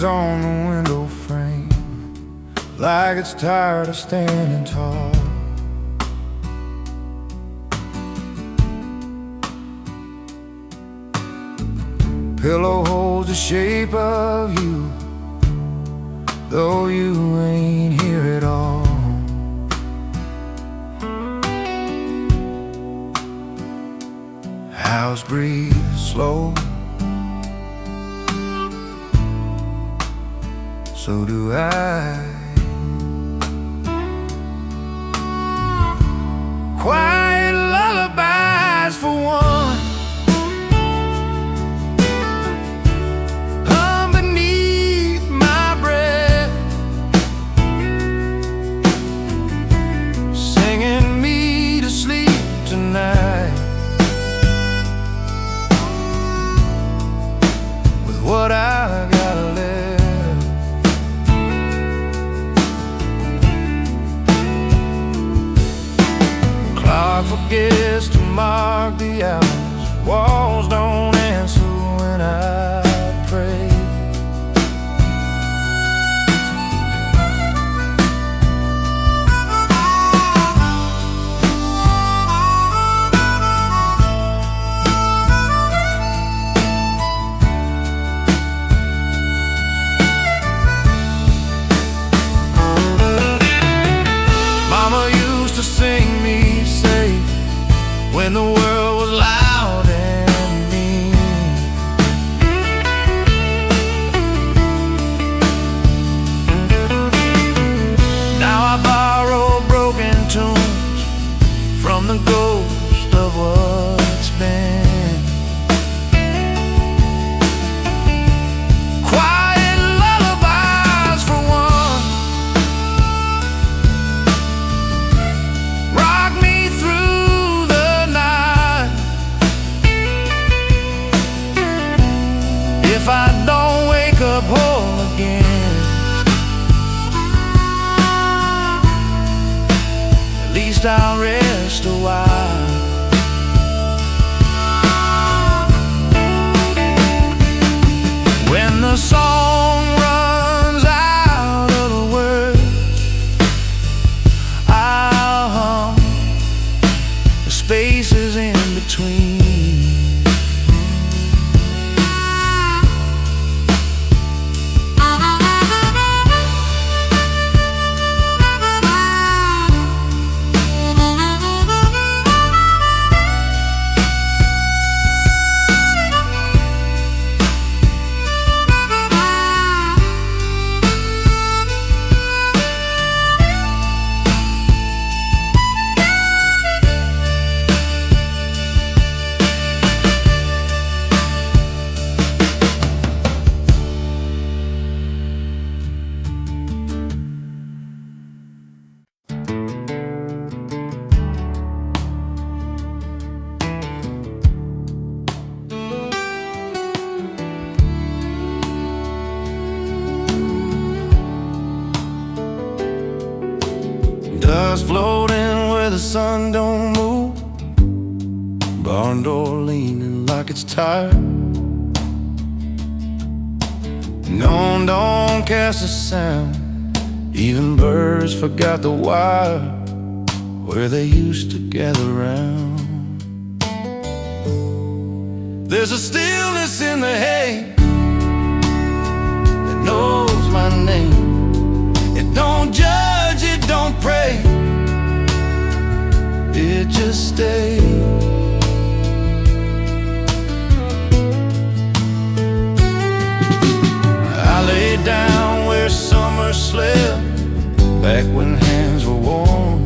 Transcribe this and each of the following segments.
on the window frame, like it's tired of standing tall. Pillow holds the shape of you, though you ain't here at all. House breathes slow, so do I. Quiet lullabies for one, hum beneath my breath, singing me to sleep tonight, with what I got left. Clock forgets to mark the hours, walls don't answer when I pray. Mama used to sing me safe when the world was loud and mean. Now I borrow broken tunes from the ghost of what's been. Quiet lullabies for one, rock me through the night. If I don't wake up whole again, at least I'll rest a while. When the song runs out of the words, I'll hum the spaces in between. Dust floating where the sun don't move, barn door leaning like it's tired. No one don't cast a sound, even birds forgot the wire where they used to gather round. There's a stillness in the hay that knows my name. It don't judge, it don't pray, it just stays. I lay down where summer slept, back when hands were warm.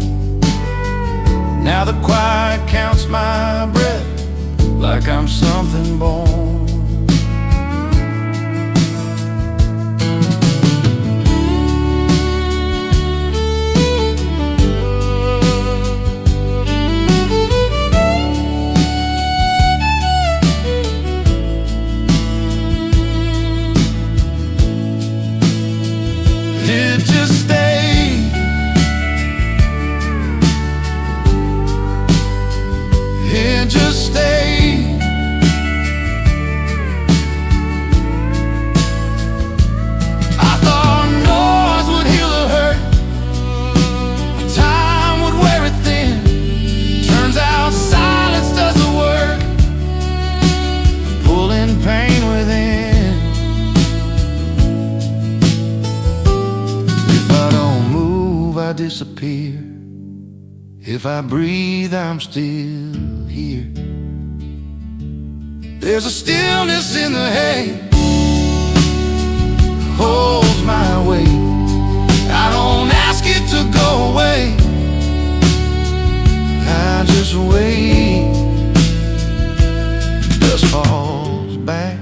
Now the quiet counts my breath like I'm something born. It just stayed. It just stayed. disappear. If I breathe, I'm still here. There's a stillness in the hay, holds my weight. I don't ask it to go away, I just wait. Dust falls back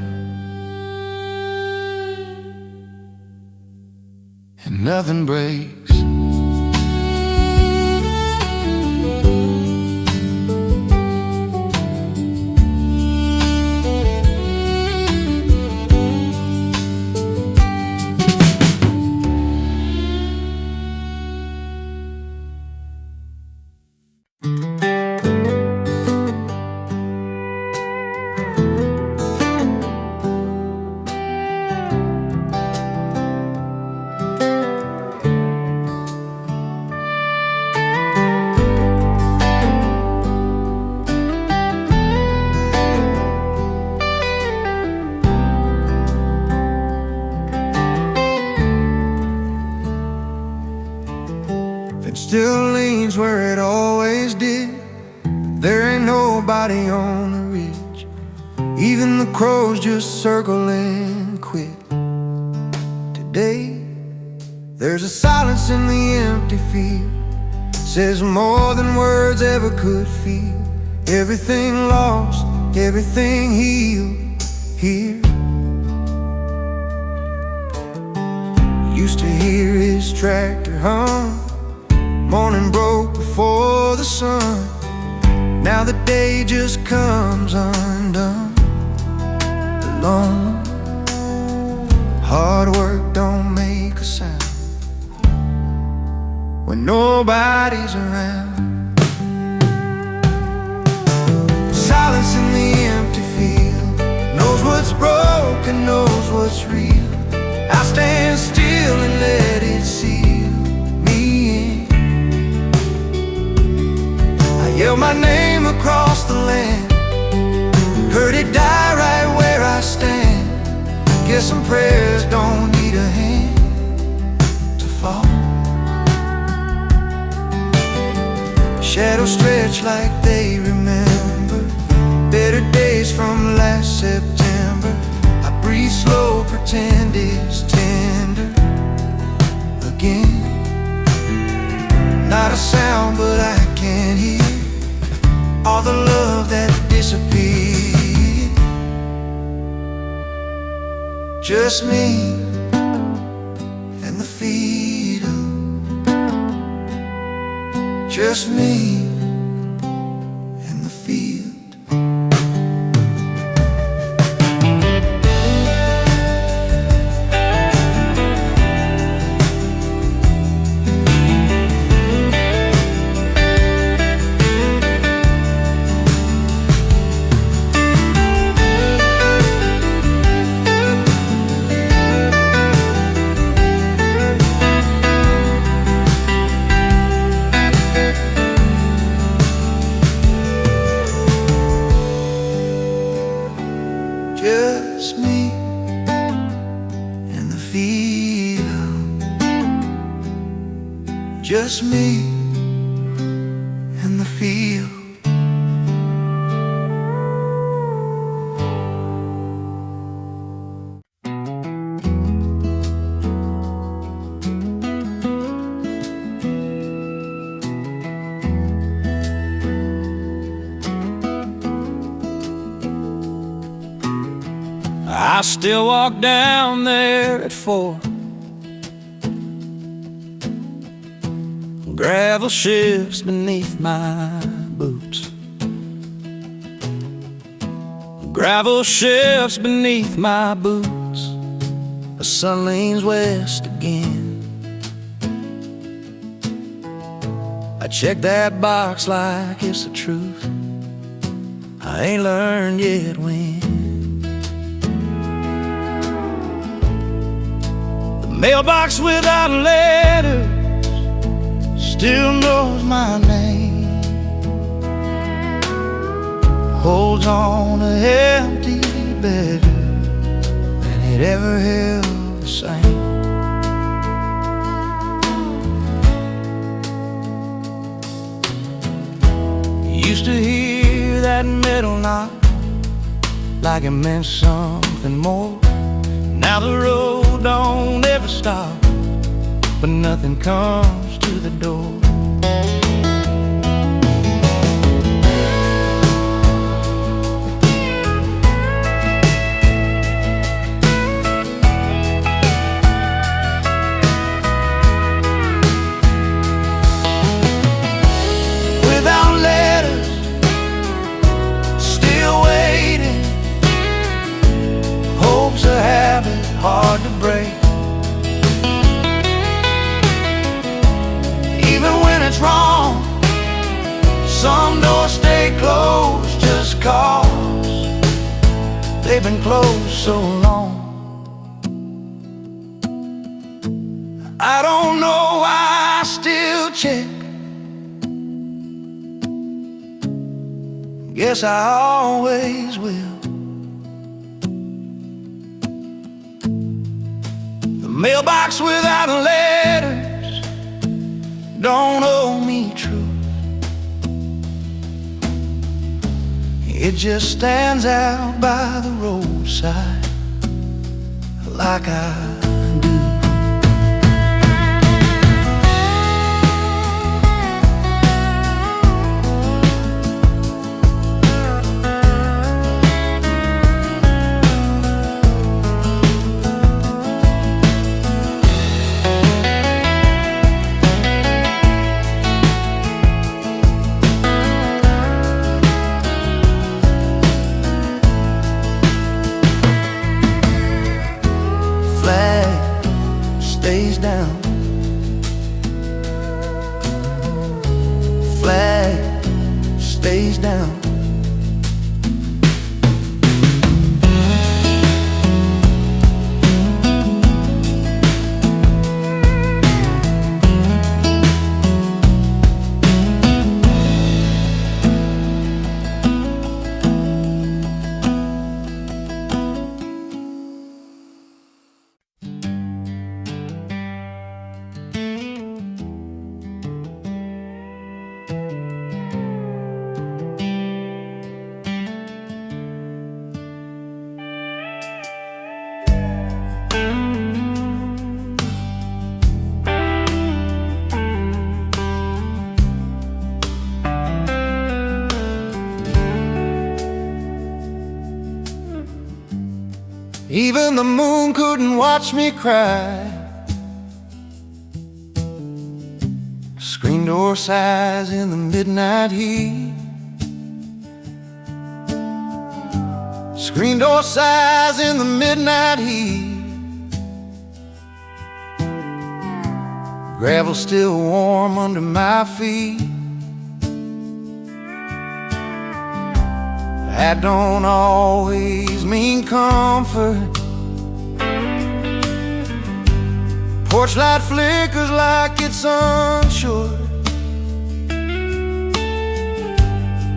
and nothing breaks. Still leans where it always did. There ain't nobody on the ridge. Even the crows just circle and quit. Today, there's a silence in the empty field. Says more than words ever could feel. Everything lost, everything healed here. Used to hear his tractor hum. Morning broke before the sun. Now the day just comes undone. Alone. Hard work don't make a sound when nobody's around. Silence in the empty field. Knows what's broken, knows what's real. I stand still and let it seal me in. Yell my name across the land. Heard it die right where I stand. Guess some prayers don't need a hand to fall. Shadows stretch like they remember better days from last September. I breathe slow, pretend it's tender again. Not a sound, but I can hear all the love that disappeared. Just me and the fiddle. Just me and the field. Just me and the field. Just me and the field. I still walk down there at 4. Gravel shifts beneath my boots. Gravel shifts beneath my boots. The sun leans west again. I check that box like it's the truth. I ain't learned yet when. Mailbox without letters still knows my name. Holds on to empty better than it ever held the same. Used to hear that metal knock like it meant something more. Now the road don't ever stop, but nothing comes to the door. Without letters, still waiting. Hope's a habit hard to break. Even when it's wrong, some doors stay closed just 'cause they've been closed so long. I don't know why I still check. Guess I always will. The mailbox without letters don't owe me truth. It just stands out by the roadside like I do. Stays down. Flag stays down. Even the moon couldn't watch me cry. Screen door sighs in the midnight heat. Screen door sighs in the midnight heat. Gravel still warm under my feet. That don't always mean comfort. Porch light flickers like it's unsure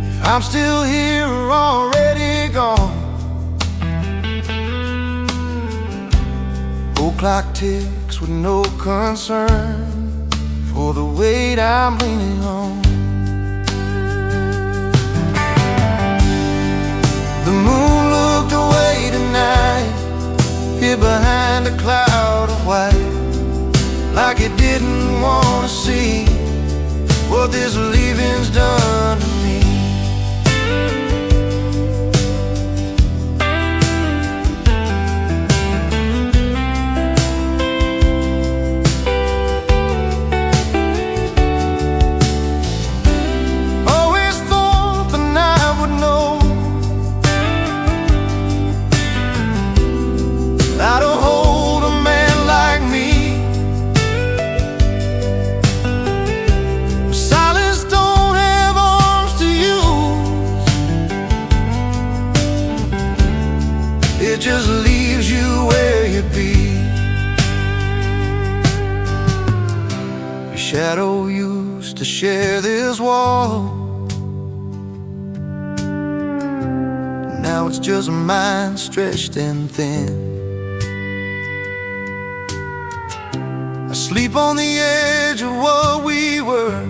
if I'm still here or already gone. Old clock ticks with no concern for the weight I'm leaning on. The moon looked away tonight, hid behind a cloud of white, like it didn't want to see what this leaving's done to me. Always thought the night would know how to hold a man like me. Silence don't have arms to use. It just leaves you where you be. Your shadow used to share this wall. Now it's just a mind stretched and thin. I sleep on the edge of what we were.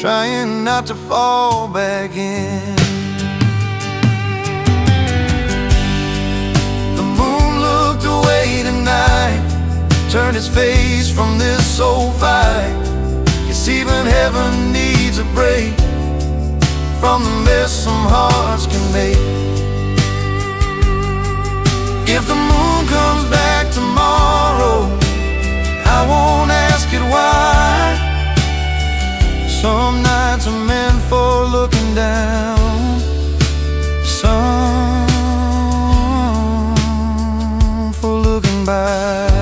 trying not to fall back in. The moon looked away tonight, turned its face from this old fight. Guess even heaven needs a break from the mess some hearts can make. If the moon comes back tomorrow, I won't ask it why. Some nights are meant for looking down, some for looking back.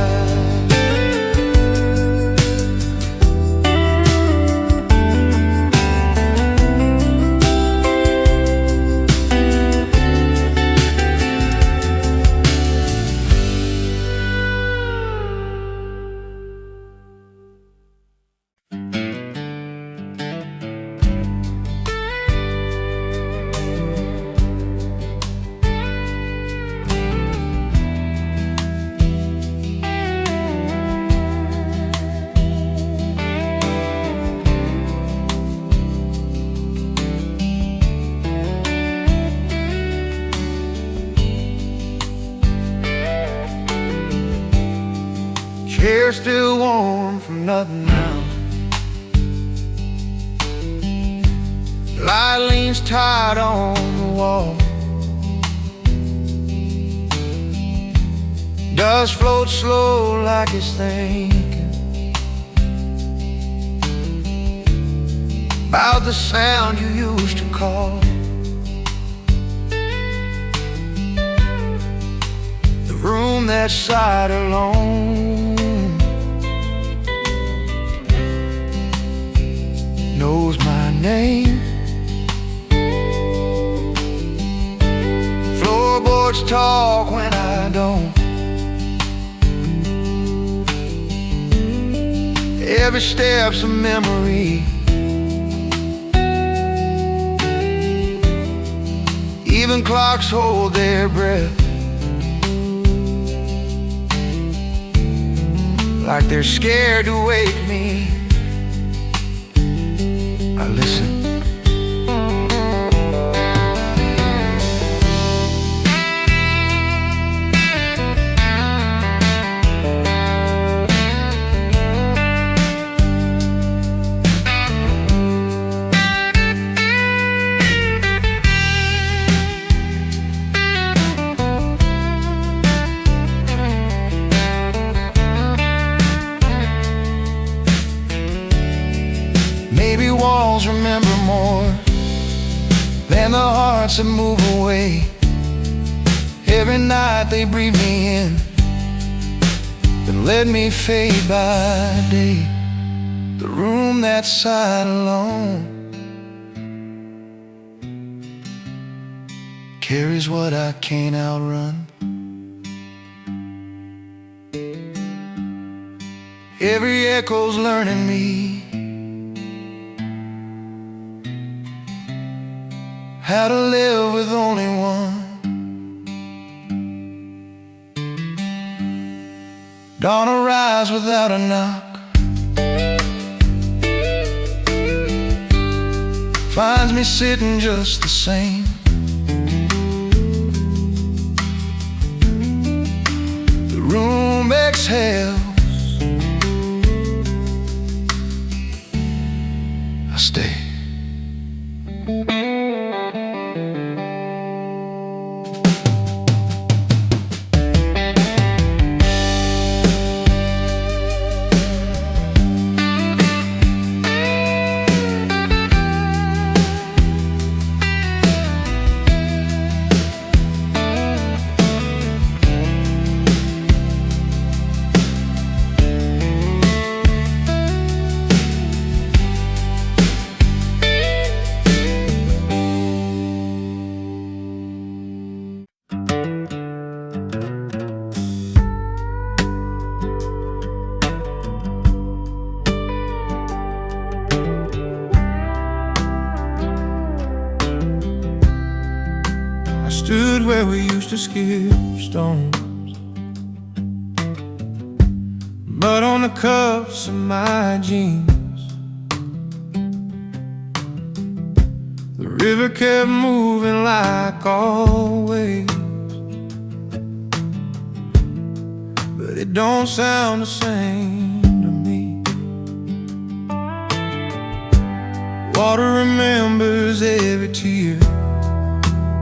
Hair still warm from nothing now. Light leans tight on the wall. Dust floats slow like it's thinking about the sound you used to call. The room that sat alone knows my name. Floorboards talk when I don't. Every step's a memory. Even clocks hold their breath, like they're scared to wake me. I listen. Maybe walls remember more than the hearts that move away. Every night they breathe me in, then let me fade by day. The room that sat alone carries what I can't outrun. Every echo's learning me how to live with only one. Dawn arrives without a knock, finds me sitting just the same. The room exhales, I stay. Stood where we used to skip stones, mud on the cuffs of my jeans. river kept moving like always, but it don't sound the same to me. Water remembers every tear,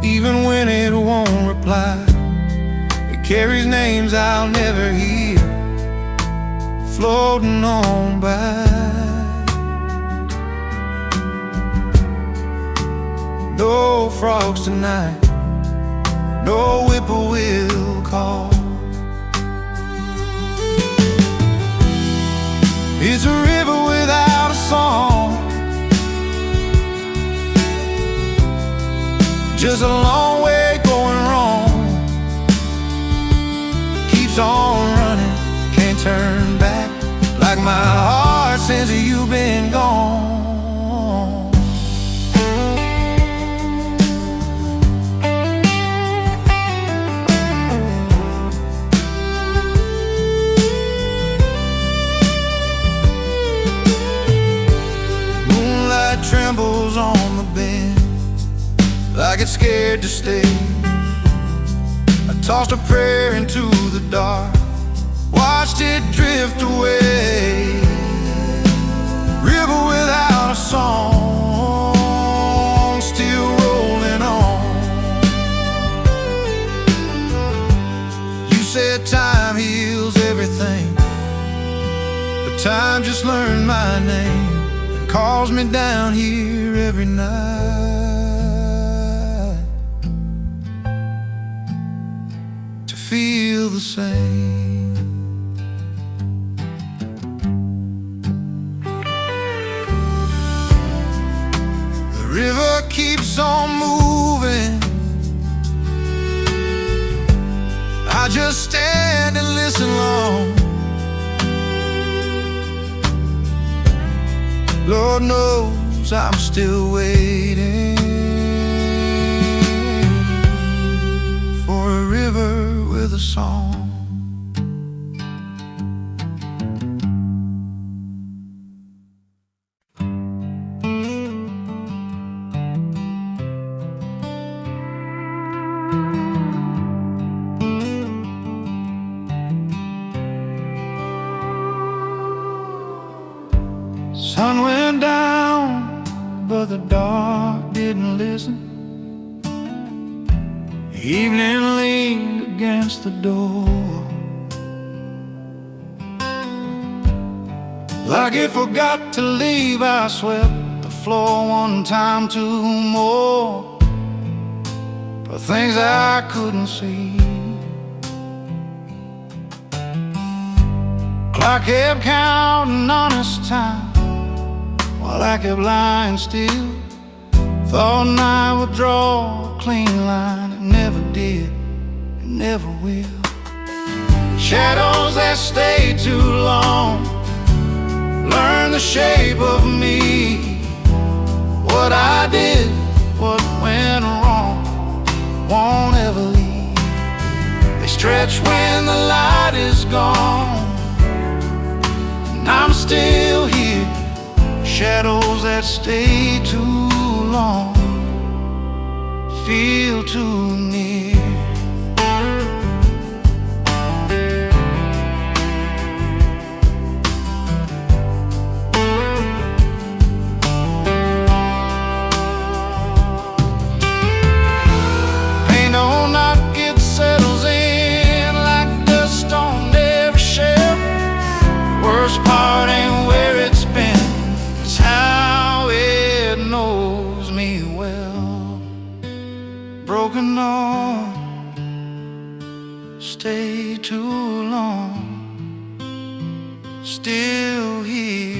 even when it won't reply. It carries names I'll never hear, floating on by. No frogs tonight, no whippoorwill call. It's a river without a song, just a long way going wrong. Keeps on running, can't turn back, like my heart since you've been gone. Trembles on the bend, like it's scared to stay. I tossed a prayer into the dark, watched it drift away. River without a song, still rolling on. You said time heals everything, but time just learned my name, calls me down here every night to feel the same. The river keeps on moving, I just stand and listen long. Lord knows I'm still waiting for a river with a song. Sun went down, but the dark didn't listen. Evening leaned against the door, like it forgot to leave. I swept the floor one time too more, for things I couldn't see. Clock kept counting honest time while I kept lying still. Thought I would draw a clean line, it never did, it never will. Shadows that stay too long learn the shape of me. What I did, what went wrong, won't ever leave. They stretch when the light is gone, and I'm still here. Shadows that stay too long feel too near. Pain on not get settles in like dust on every shelf. Worst part ain't where it's been, how it knows me well. Broken on, stay too long, still here.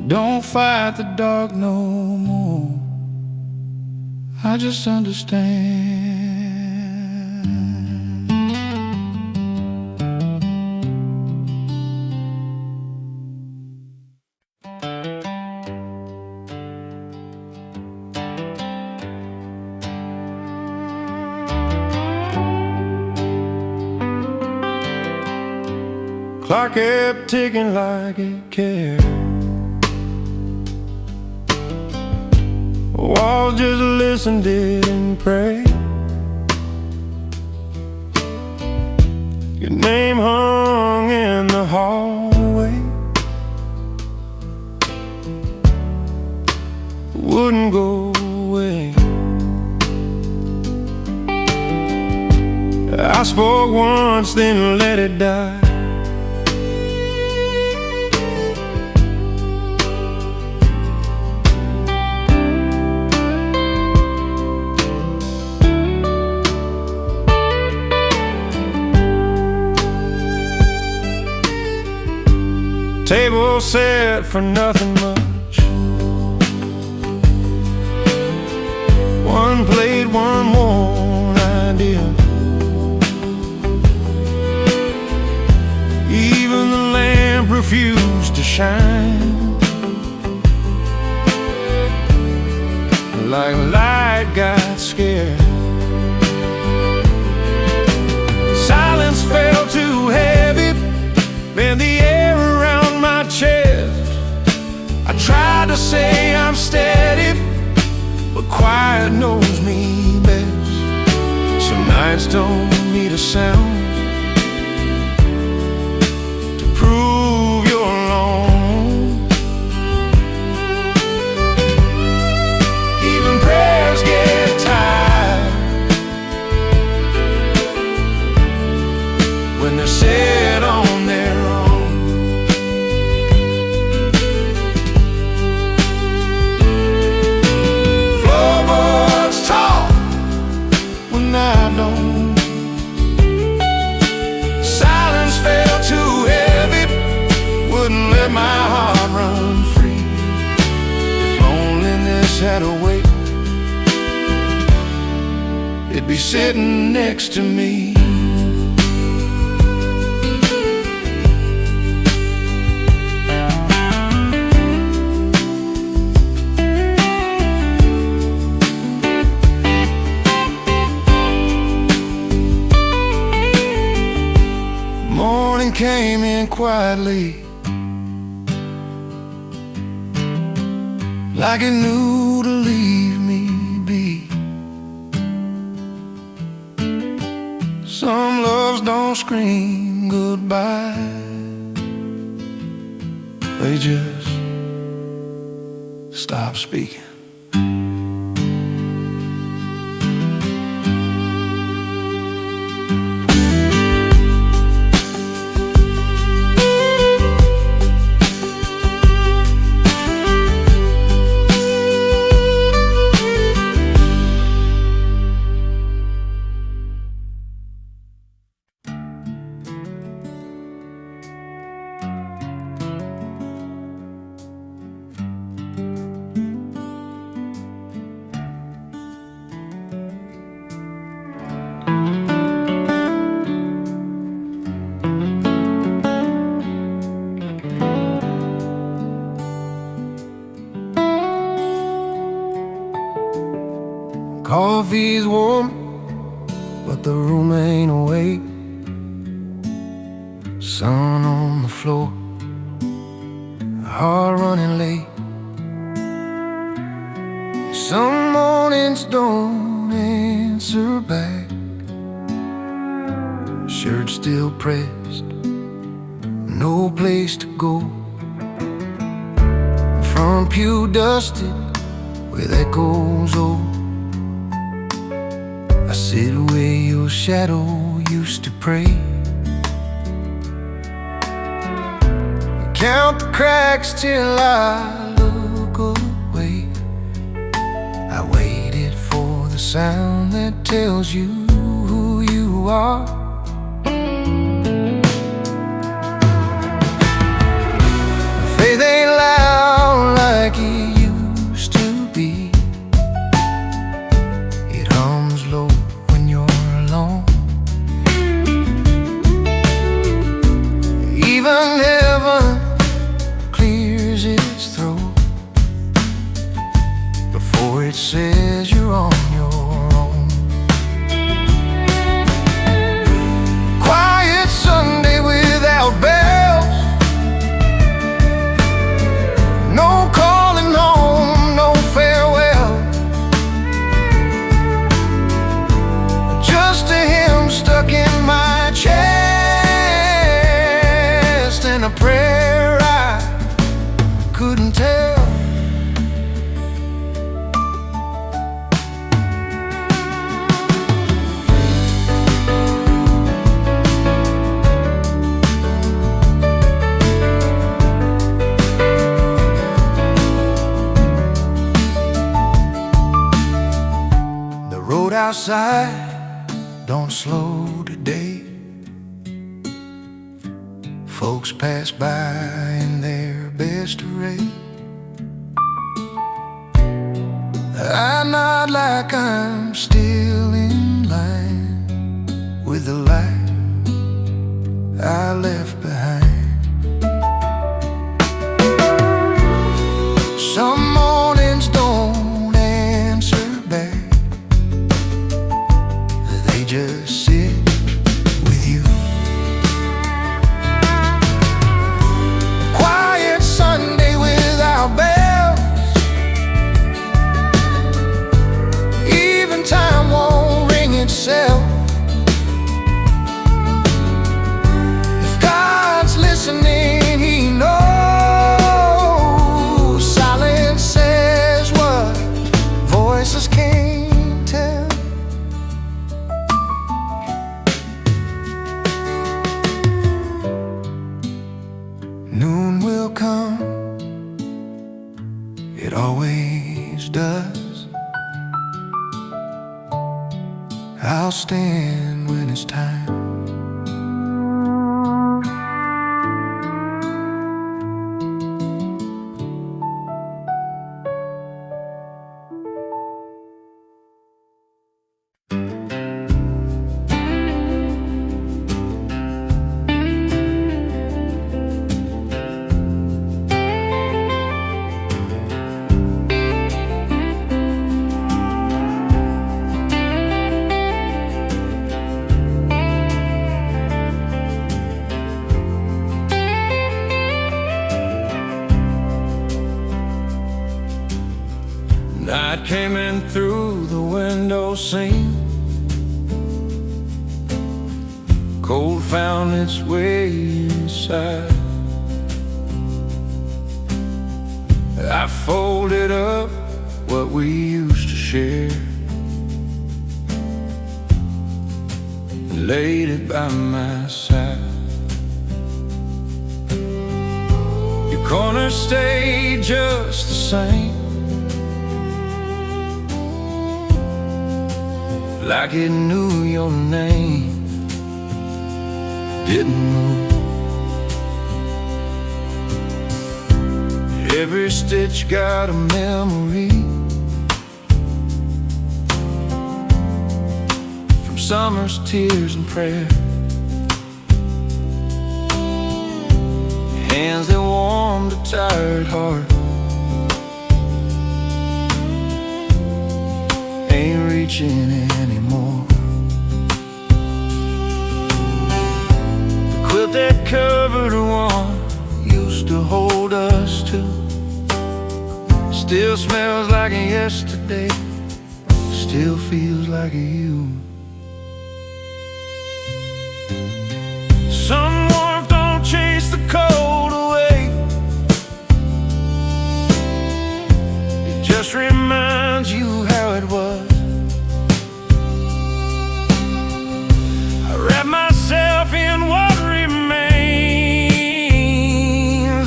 Don't fight the dark no more. I just understand. Clock kept ticking like it cared. Walls just listened, didn't pray. Your name hung in the hallway, wouldn't go away. I spoke once, then let it die. Table set for nothing much. One plate, one worn idea. Even the lamp refused to shine. Like light got scared. Silence fell too heavy, and the air around my chest. I tried to say I'm steady, but quiet knows me best. Some nights don't need a sound to prove you're alone. Even prayers get tired when they're said on their own. I don't. Silence felt too heavy, wouldn't let my heart run free. If loneliness had a weight, it'd be sitting next to me. Came in quietly, like it knew to leave me be. Some loves don't scream goodbye, they just stop speaking. Coffee's warm, but the room ain't awake. Sun on the floor, heart running late. Some mornings don't answer back, shirt still pressed, no place to go. Front pew dusted with echoes old. I sit where your shadow used to pray. I count the cracks till I look away. I waited for the sound that tells you who you are. Faith ain't loud couldn't tell. The road outside don't slow today. Folks pass by in their best array. I nod like I'm still in line with the life I left behind. Some mornings don't answer back. They just sit with you. Quiet Sunday without bells. Even time won't ring itself. If God's listening, He knows. Silence says what voices can't tell. Noon will come, it always does. I'll stand when it's time. Night came in through the window seam. Cold found its way inside. I folded up what we used to share and laid it by my side. Your corner stayed just the same, like it knew your name, didn't move. Every stitch got a memory from summer's tears and prayer. Hands that warmed a tired heart ain't reaching anymore. The quilt that covered one used to hold us two still smells like yesterday, still feels like you. Some warmth don't chase the cold away, it just reminds you how it was. I wrap myself in what remains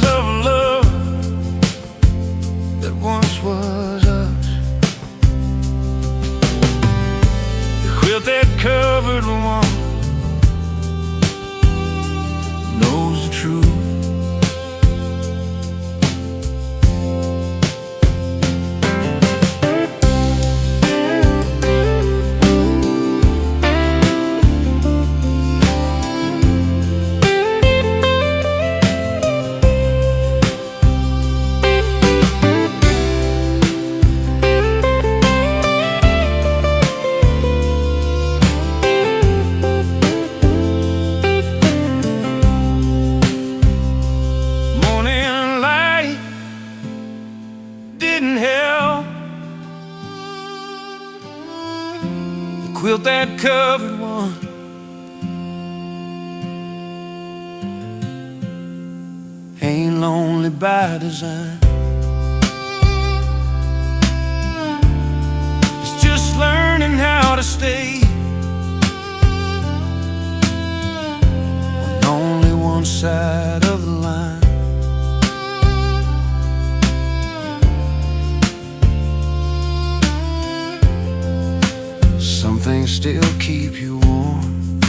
of love that once was us. The quilt that covered one knows the truth. Quilt that covered one ain't lonely by design. It's just learning how to stay on only one side of the line. Some things still keep you warm,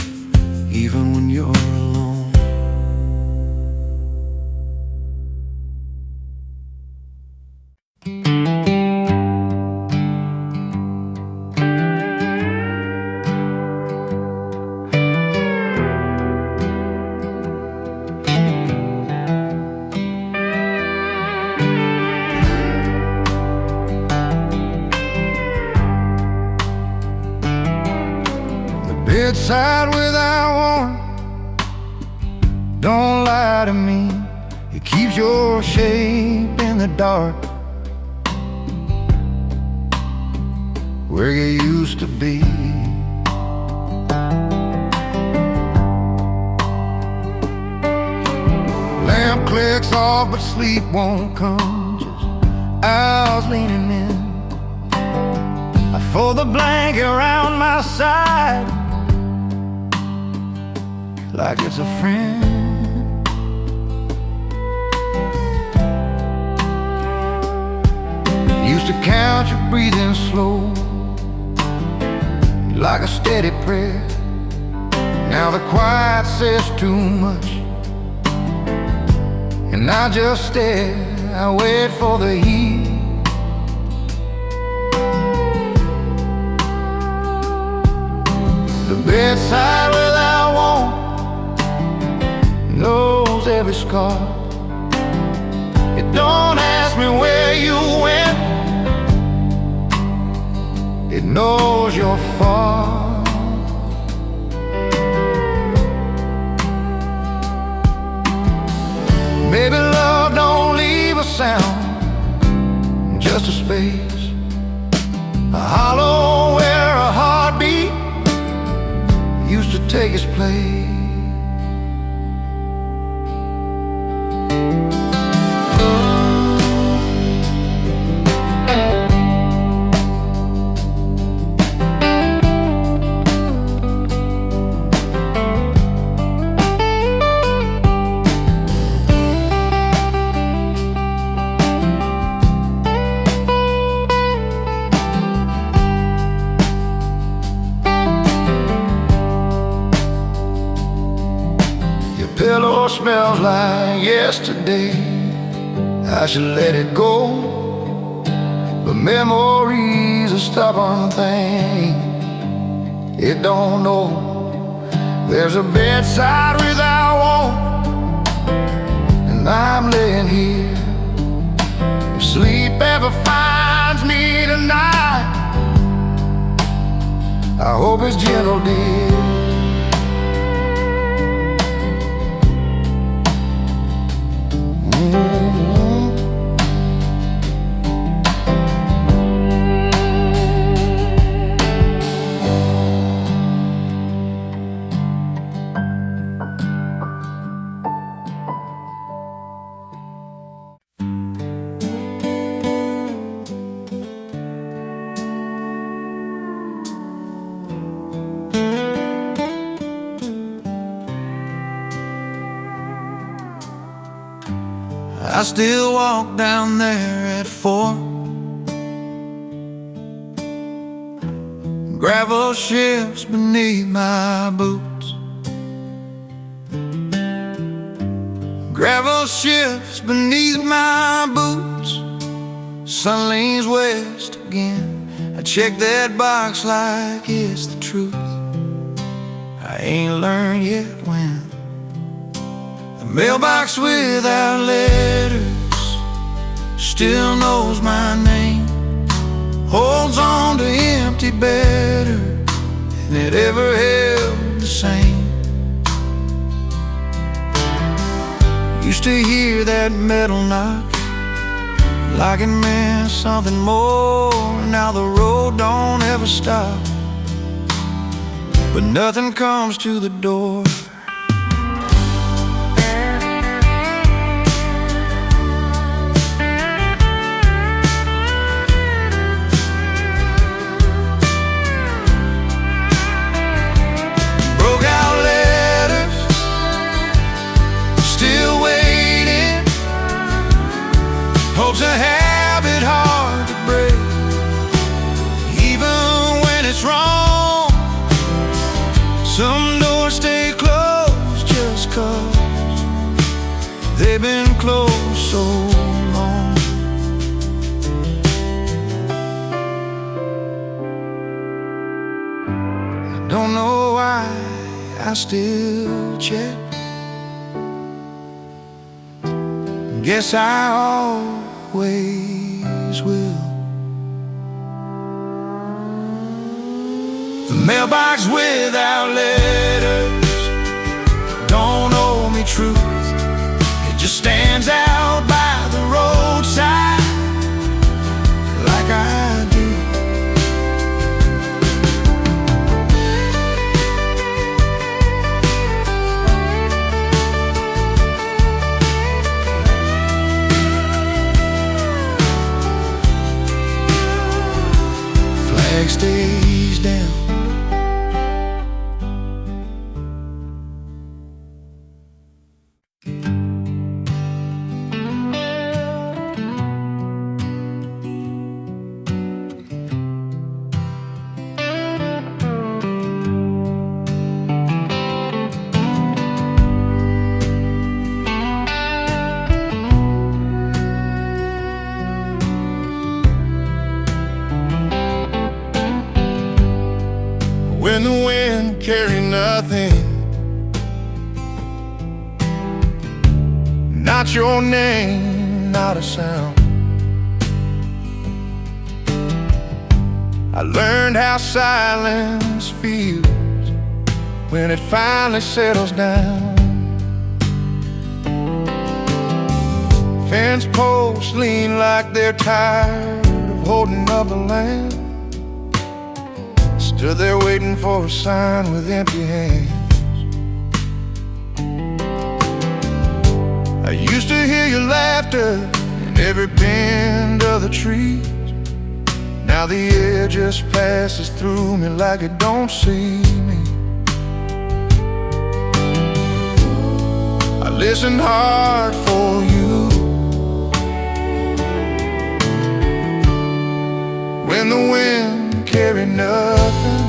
even when you're alone. Bedside without warmth, don't lie to me. It keeps your shape in the dark, where you used to be. Lamp clicks off, but sleep won't come. Just hours leaning in. I fold the blanket around my side like it's a friend. Used to count your breathing slow, like a steady prayer. Now the quiet says too much, and I just stare. I wait for the heat. The bedside without warmth knows every scar. It don't ask me where you went, it knows you're far. Baby, love don't leave a sound, just a space, a hollow where a heartbeat used to take its place. Pillow smells like yesterday. I should let it go, but memory's a stubborn thing. It don't know there's a bedside without warmth, and I'm laying here. If sleep ever finds me tonight, I hope it's gentle, dear. I still walk down there at 4. Gravel shifts beneath my boots. Gravel shifts beneath my boots. Sun leans west again. I check that box like it's the truth. I ain't learned yet when. The mailbox without letters still knows my name, holds on to empty better than it ever held the same. Used to hear that metal knock like it meant something more. Now the road don't ever stop, but nothing comes to the door. Love's a habit hard to break, even when it's wrong. Some doors stay closed just 'cause they've been closed so long. I don't know why I still check. Guess I always will. The mailbox without letters don't owe me truth. It just stands out by the roadside like I do. Flag stays down. When the wind carried nothing, not your name, not a sound. I learned how silence feels when it finally settles down. Fence posts lean like they're tired of holding up the land. Stood there waiting for a sign with empty hands. I used to hear your laughter in every bend of the trees. Now the air just passes through me like it don't see me. I listened hard for you when the wind carried nothing.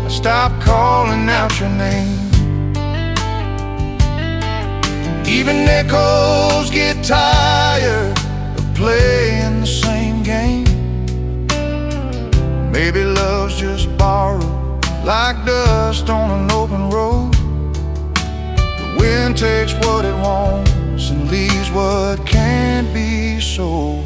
I stopped calling out your name. Even echoes get tired of playing the same game. Maybe love's just borrowed like dust on an open road. The wind takes what it wants and leaves what can't be sold.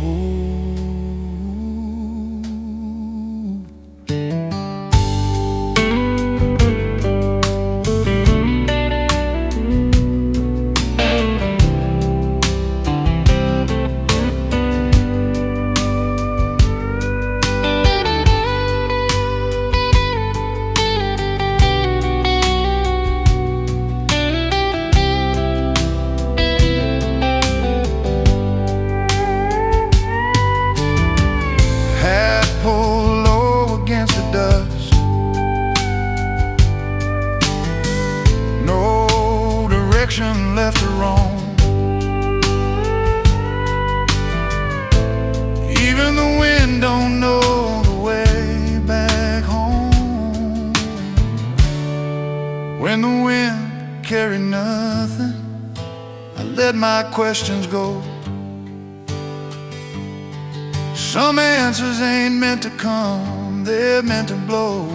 Left or wrong. Even the wind don't know the way back home. When the wind carried nothing, I let my questions go. Some answers ain't meant to come, they're meant to blow.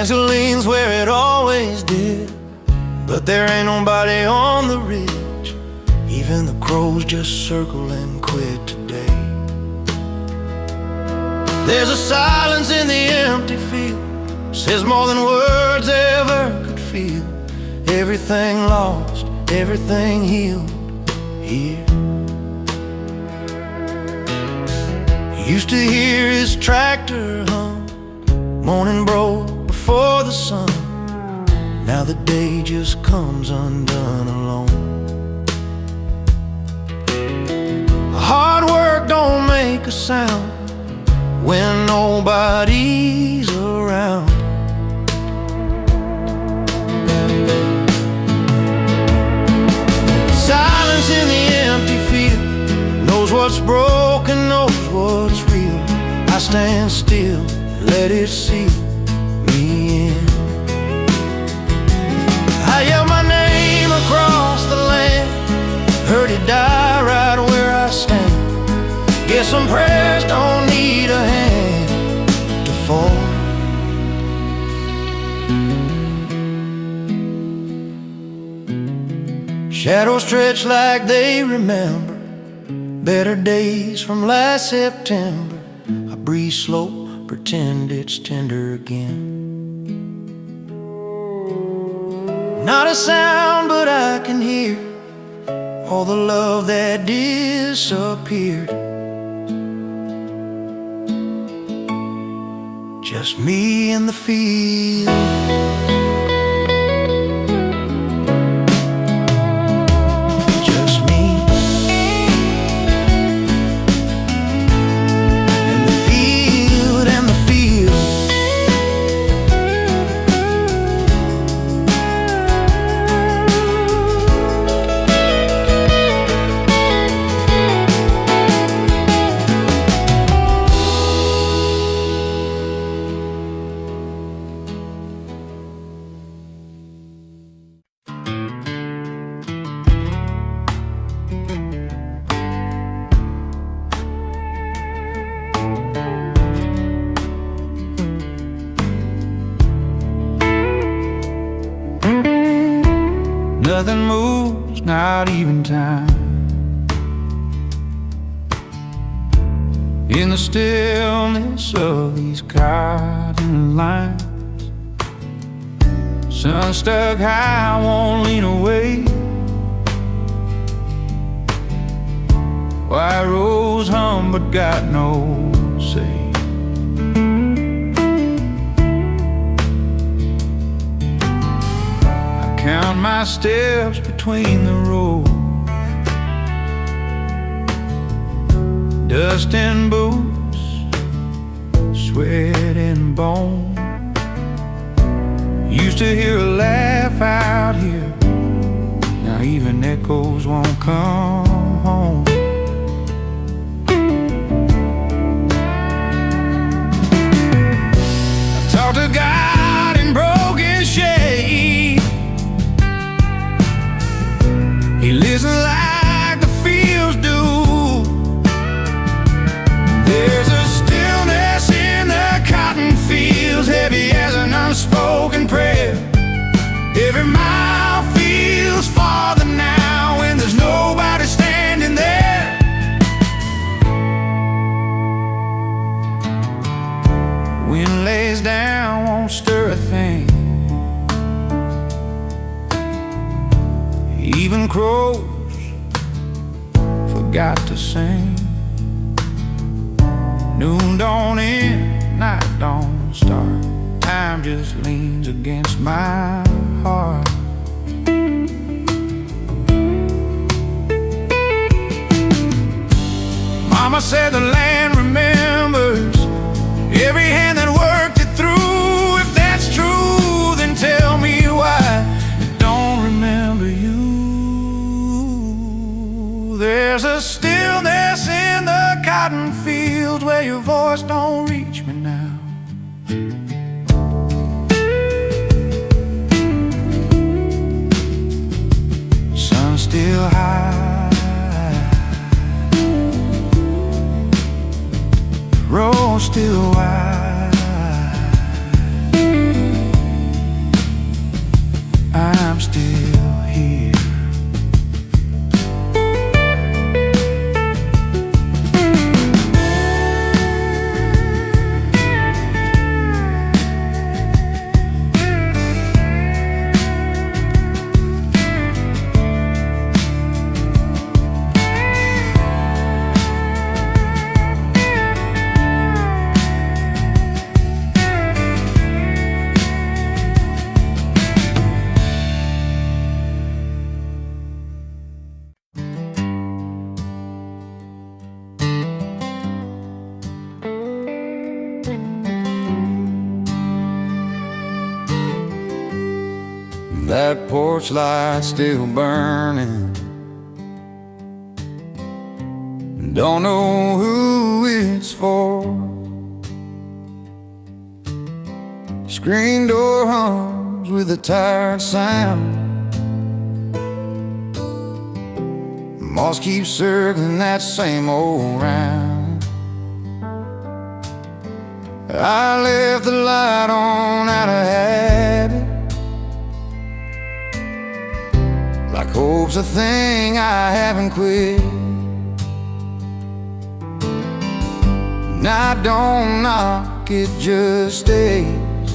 Gangoline's where it always did, but there ain't nobody on the ridge. Even the crows just circle and quit today. There's a silence in the empty field, says more than words ever could feel. Everything lost, everything healed here. He used to hear his tractor hum, morning broke before the sun. Now the day just comes undone alone. Hard work don't make a sound when nobody's around. Silence in the empty field knows what's broken, knows what's real. I stand still, let it see me in. I yelled my name across the land, heard it die right where I stand. Guess some prayers don't need a hand to fall. Shadows stretch like they remember better days from last September. I breathe slow, pretend it's tender again. Not a sound, but I can hear all the love that disappeared. Just me in the field. Nothing moves, not even time. In the stillness of these cotton lines, sun stuck high, won't lean away. White rose hum, but got no say. Count my steps between the rows, dust and boots, sweat and bone. Used to hear a laugh out here, now even echoes won't come home. I talk to God in broken shade. He listens like the fields do. There's a stillness in the cotton fields, heavy as an unspoken prayer. Every mile feels farther now when there's nobody standing there. Wind lays down, won't stir a thing. Even crows forgot to sing. Noon don't end, night don't start. Time just leans against my heart. Mama said the land remembers every hand that worked it through. If that's true, then tell me why it don't remember you. There's a stillness in the cotton fields where your voice don't reach me now. Sun still high, road still wide. that porch light still burning. Don't know who it's for. Screen door hums with a tired sound. Moss keeps circling that same old round. I left the light on out of habit, like hope's a thing I haven't quit. And I don't knock, it just stays.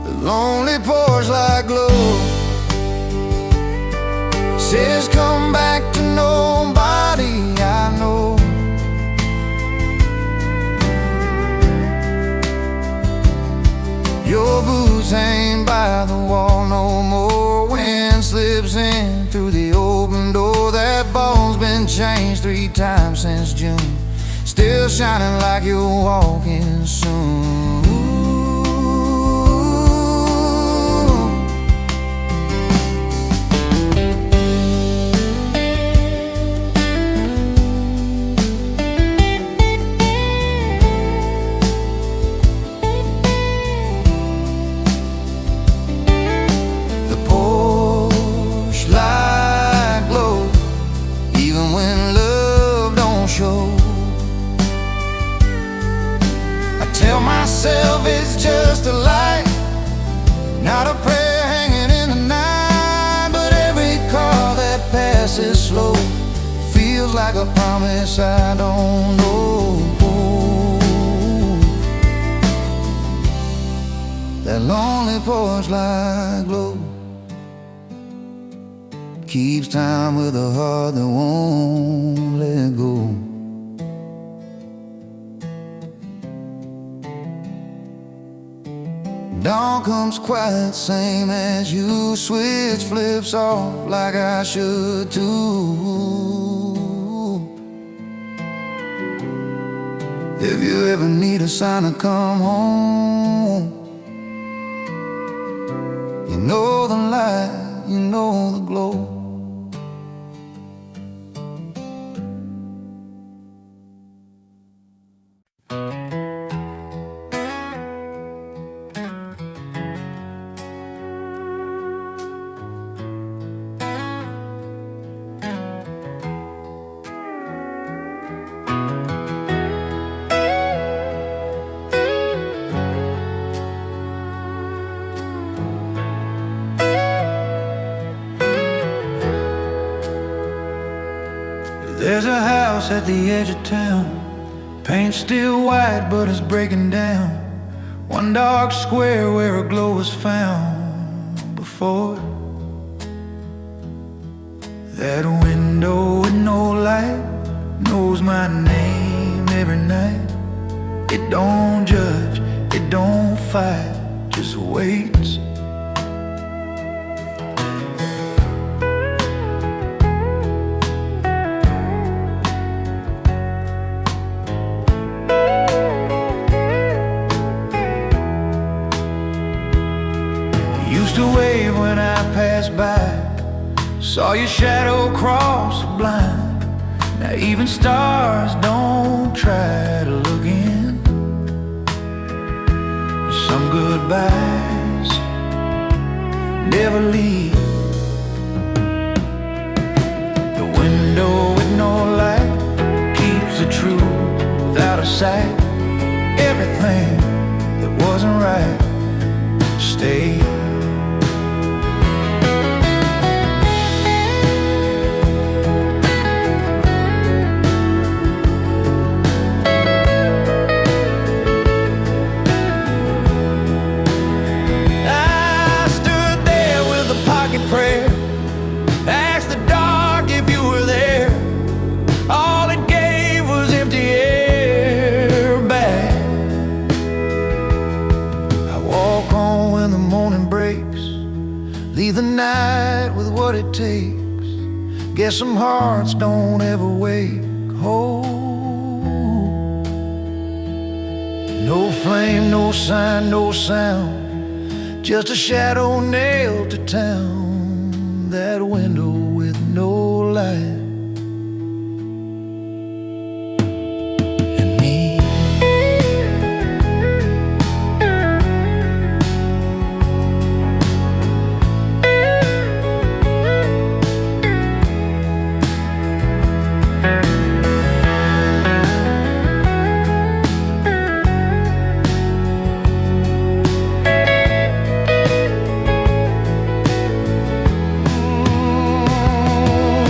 The lonely porch light glows, says come back to nobody I know. Your boots hang by the wall no more. Wind slips in through the open door. That ball's been changed 3 times since June, still shining like you're walking soon. Tell myself it's just a light, not a prayer hanging in the night. But every car that passes slow feels like a promise I don't know. That lonely porch light glow keeps time with a heart that won't let go. Dawn comes quiet, same as you. Switch flips off like I should too. If you ever need a sign to come home, you know the light, you know the glow. There's a house at the edge of town, paint's still white but it's breaking down. One dark square where a glow was found before. That window with no light knows my name every night. It don't judge, it don't fight, just waits. Used to wave when I passed by, saw your shadow cross the blind. Now even stars don't try to look in. Some goodbyes never leave. The window with no light keeps the truth out of sight. Everything that wasn't right stayed. Prayer, asked the dark if you were there. All it gave was empty air back. I walk on when the morning breaks, leave the night with what it takes. Guess some hearts don't ever wake whole. No flame, no sign, no sound, just a shadow nailed to town, that window with no light.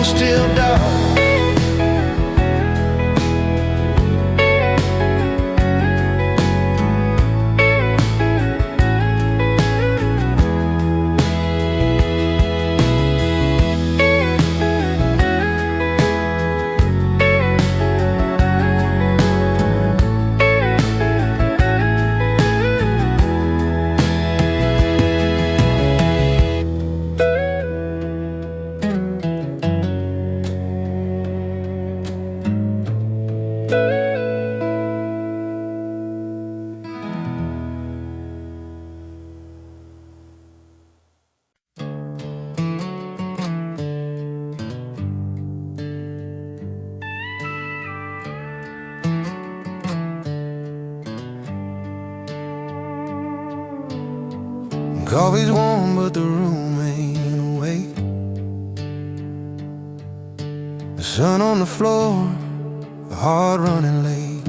Still dark, coffee's warm but the room ain't awake. The sun on the floor, the heart running late.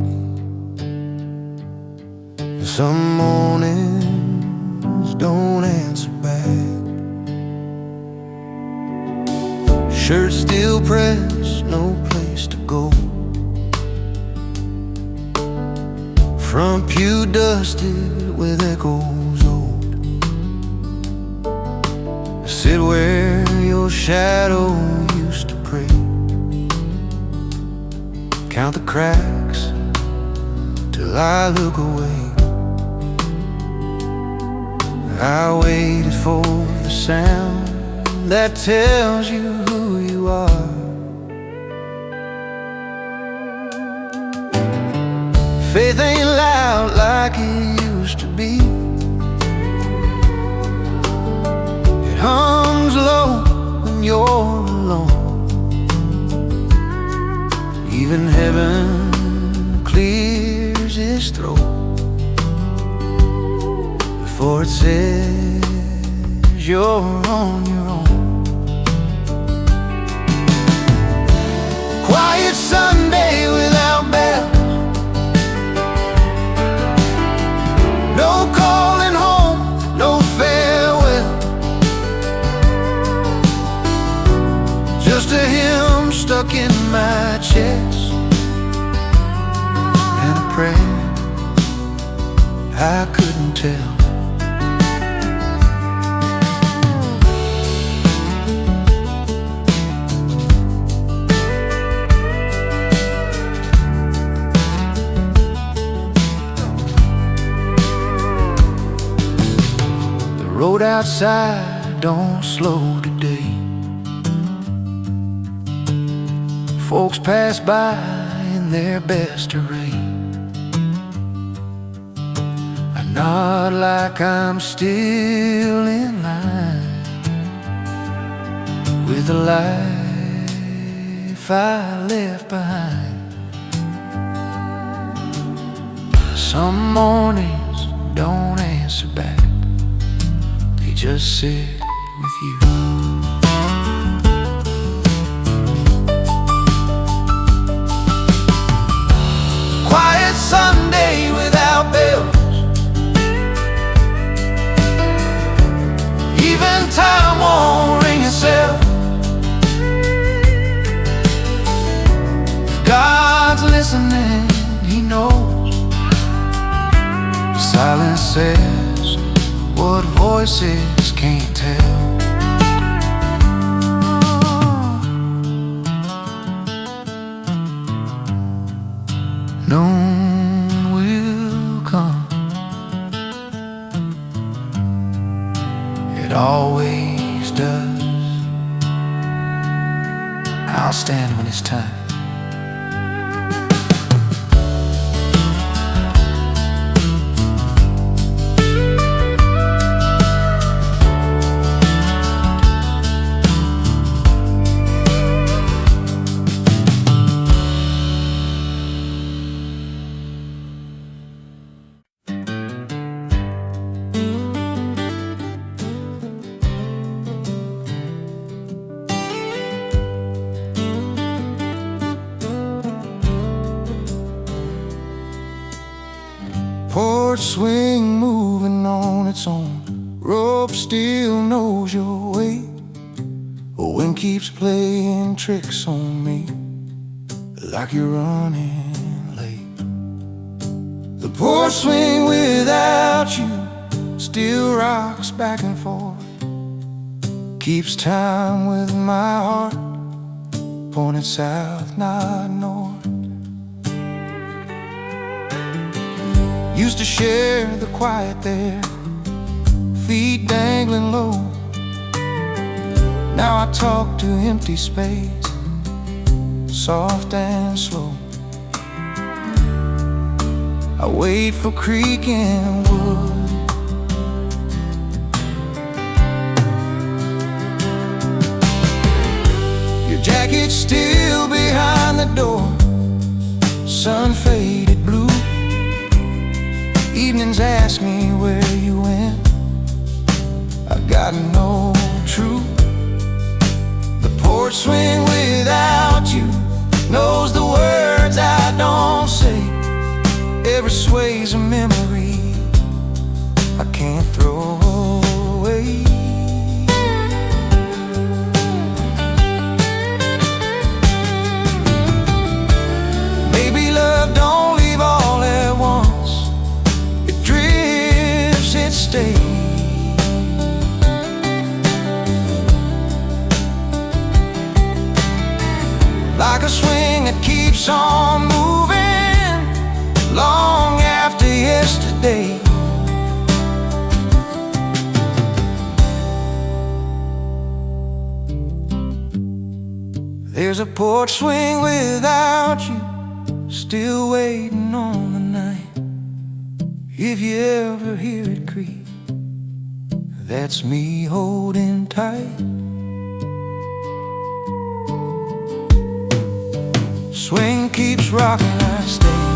And some mornings don't answer back. Shirt still pressed, no place to go. Front pew dusted with echoes old. Sit where your shadow used to pray. Count the cracks till I look away. I waited for the sound that tells you who you are. Faith ain't loud like it used to be. It hums low when you're alone. Even heaven clears its throat before it says you're on your own. Quiet Sunday without bells. No calling home, no farewell. Just a hymn stuck in my chest and a prayer I couldn't tell. The road outside don't slow today. Folks pass by in their best array. I nod like I'm still in line with the life I left behind. Some mornings don't answer back, they just sit with you. Quiet Sunday without bells. Even time won't ring itself. If God's listening, He knows. Silence says what voices can't tell. Noon will come. It always does. I'll stand when it's time. porch swing moving on its own. Rope still knows your weight. Wind keeps playing tricks on me, like you're running late. The porch swing without you still rocks back and forth, keeps time with my heart, pointed south, not north. Used to share the quiet there, feet dangling low. Now I talk to empty space, soft and slow. I wait for creaking wood, your jacket's still behind the door, sun faded blue. Evenings ask me where you went, I gotta know true. The porch swing without you knows the words I don't say. Every sway's a memory I can't throw away. Maybe love don't leave all at once, it drifts, it stays. Like a swing that keeps on moving long after yesterday. There's a porch swing without you, still waiting on the night. If you ever hear it creak, that's me holding tight. Swing keeps rocking, I stay.